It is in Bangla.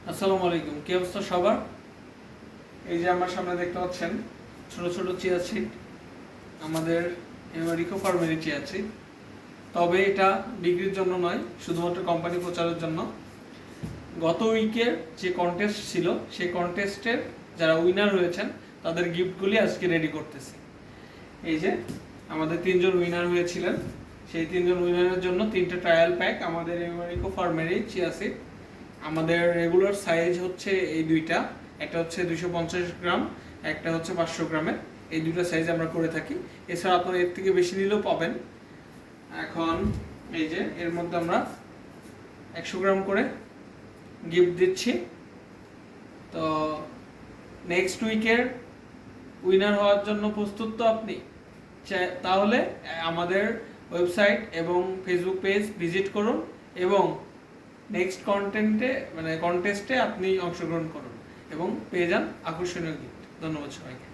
আসসালামু আলাইকুম, কি অবস্থা সবার? এই যে আমার সামনে দেখতে পাচ্ছেন ছোট ছোট চিয়া সিড, আমাদের আমেরিকা ফার্মের চিয়া সিড। তবে এটা বিক্রির জন্য নয়, শুধুমাত্র কোম্পানি প্রচারের জন্য। গত উইকের যে কন্টেস্ট ছিল, সেই কন্টেস্টের যারা উইনার হয়েছেন তাদের গিফটগুলি আজকে রেডি করতেছি। এই যে আমাদের তিনজন উইনার হয়েছিলেন, সেই তিনজন উইনারের জন্য তিনটে ট্রায়াল প্যাক আমাদের আমেরিকা ফার্মেরই চিয়া সিড। আমাদের রেগুলার সাইজ হচ্ছে এই দুইটা, একটা হচ্ছে 250 গ্রাম, একটা হচ্ছে 500 গ্রামের। এই দুটো সাইজ আমরা করে থাকি। এছাড়া আপনারা এর থেকে বেশি নিলেও পাবেন। এখন এই যে এর মধ্যে আমরা 100 গ্রাম করে গিফট দিচ্ছি। তো নেক্সট উইকের উইনার হওয়ার জন্য প্রস্তুত তো আপনি? তাহলে আমাদের ওয়েবসাইট এবং ফেসবুক পেজ ভিজিট করুন এবং নেক্সট কন্টেস্টে আপনি অংশগ্রহণ করুন এবং পেয়ে যান আকর্ষণীয় গিফট। ধন্যবাদ সবাইকে।